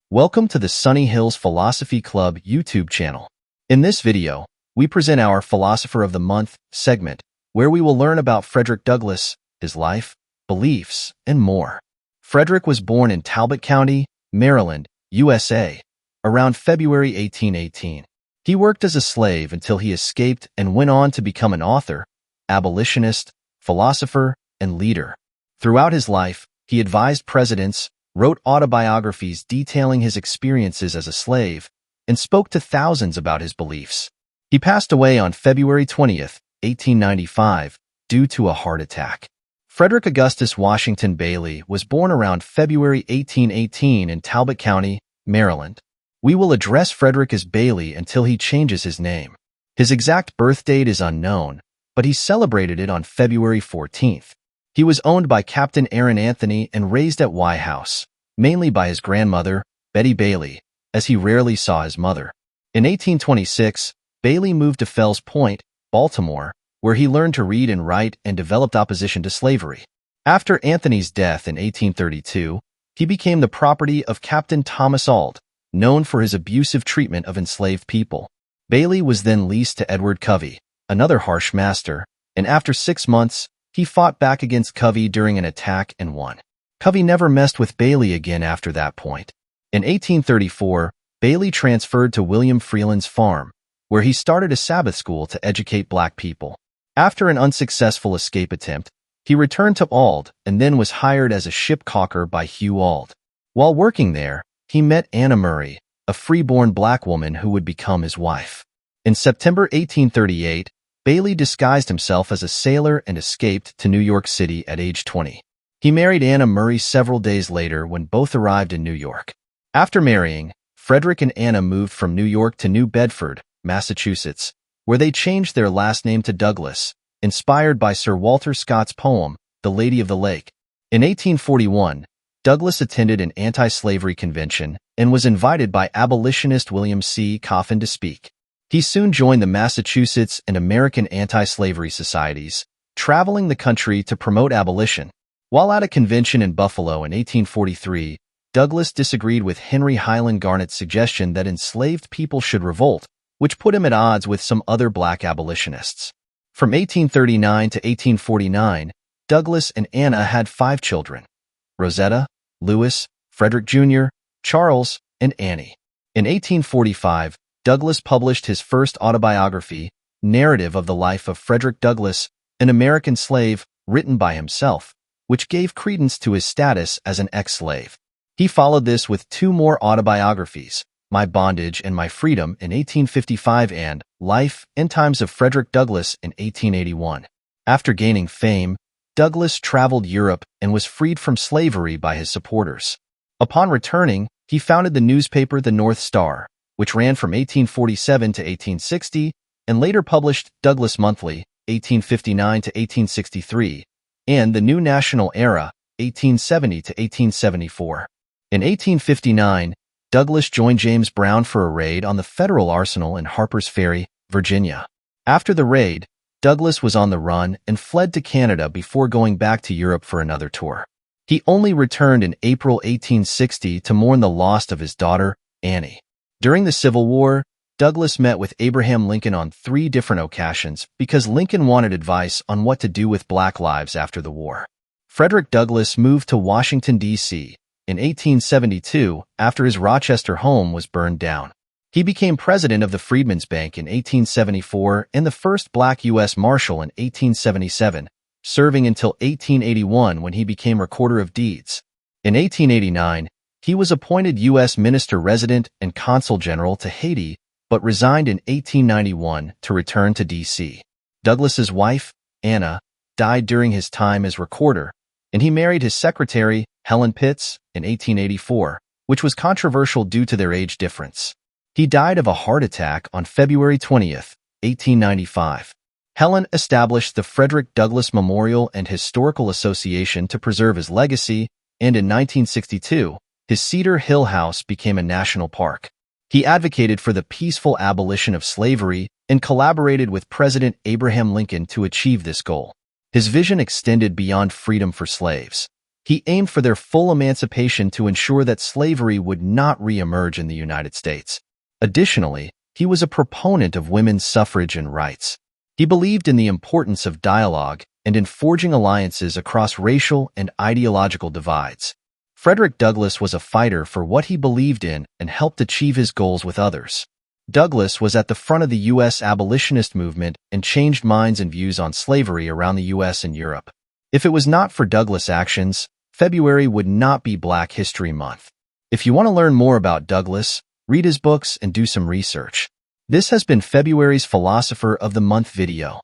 Welcome to the Sunny Hills Philosophy Club YouTube channel. In this video, we present our Philosopher of the Month segment, where we will learn about Frederick Douglass, his life, beliefs, and more. Frederick was born in Talbot County, Maryland, USA, around February 1818. He worked as a slave until he escaped and went on to become an author, abolitionist, philosopher, and leader. Throughout his life, he advised presidents, wrote autobiographies detailing his experiences as a slave, and spoke to thousands about his beliefs. He passed away on February 20th, 1895, due to a heart attack. Frederick Augustus Washington Bailey was born around February 1818 in Talbot County, Maryland. We will address Frederick as Bailey until he changes his name. His exact birth date is unknown, but he celebrated it on February 14th. He was owned by Captain Aaron Anthony and raised at Wye House, mainly by his grandmother, Betty Bailey, as he rarely saw his mother. In 1826, Bailey moved to Fells Point, Baltimore, where he learned to read and write and developed opposition to slavery. After Anthony's death in 1832, he became the property of Captain Thomas Auld, known for his abusive treatment of enslaved people. Bailey was then leased to Edward Covey, another harsh master, and after 6 months, he fought back against Covey during an attack and won. Covey never messed with Bailey again after that point. In 1834, Bailey transferred to William Freeland's farm, where he started a Sabbath school to educate black people. After an unsuccessful escape attempt, he returned to Auld and then was hired as a ship caulker by Hugh Auld. While working there, he met Anna Murray, a freeborn black woman who would become his wife. In September 1838, Bailey disguised himself as a sailor and escaped to New York City at age 20. He married Anna Murray several days later when both arrived in New York. After marrying, Frederick and Anna moved from New York to New Bedford, Massachusetts, where they changed their last name to Douglass, inspired by Sir Walter Scott's poem, The Lady of the Lake. In 1841, Douglass attended an anti-slavery convention and was invited by abolitionist William C. Coffin to speak. He soon joined the Massachusetts and American anti-slavery societies, traveling the country to promote abolition. While at a convention in Buffalo in 1843, Douglass disagreed with Henry Highland Garnett's suggestion that enslaved people should revolt, which put him at odds with some other black abolitionists. From 1839 to 1849, Douglass and Anna had 5 children: Rosetta, Louis, Frederick Jr., Charles, and Annie. In 1845, Douglass published his first autobiography, Narrative of the Life of Frederick Douglass, an American Slave, written by himself, which gave credence to his status as an ex-slave. He followed this with 2 more autobiographies, My Bondage and My Freedom in 1855 and Life and Times of Frederick Douglass in 1881. After gaining fame, Douglass traveled Europe and was freed from slavery by his supporters. Upon returning, he founded the newspaper The North Star, which ran from 1847 to 1860 and later published Douglass Monthly, 1859 to 1863, and The New National Era, 1870 to 1874. In 1859, Douglass joined James Brown for a raid on the Federal Arsenal in Harper's Ferry, Virginia. After the raid, Douglass was on the run and fled to Canada before going back to Europe for another tour. He only returned in April 1860 to mourn the loss of his daughter, Annie. During the Civil War, Douglass met with Abraham Lincoln on 3 different occasions because Lincoln wanted advice on what to do with black lives after the war. Frederick Douglass moved to Washington, D.C. in 1872 after his Rochester home was burned down. He became president of the Freedmen's Bank in 1874 and the first black U.S. Marshal in 1877, serving until 1881 when he became Recorder of Deeds. In 1889, he was appointed U.S. Minister Resident and Consul General to Haiti, but resigned in 1891 to return to D.C. Douglass's wife, Anna, died during his time as Recorder, and he married his secretary, Helen Pitts, in 1884, which was controversial due to their age difference. He died of a heart attack on February 20th, 1895. Helen established the Frederick Douglass Memorial and Historical Association to preserve his legacy, and in 1962, his Cedar Hill house became a national park. He advocated for the peaceful abolition of slavery and collaborated with President Abraham Lincoln to achieve this goal. His vision extended beyond freedom for slaves. He aimed for their full emancipation to ensure that slavery would not re-emerge in the United States. Additionally, he was a proponent of women's suffrage and rights. He believed in the importance of dialogue and in forging alliances across racial and ideological divides. Frederick Douglass was a fighter for what he believed in and helped achieve his goals with others. Douglass was at the front of the U.S. abolitionist movement and changed minds and views on slavery around the U.S. and Europe. If it was not for Douglass' actions, February would not be Black History Month. If you want to learn more about Douglass, read his books and do some research. This has been February's Philosopher of the Month video.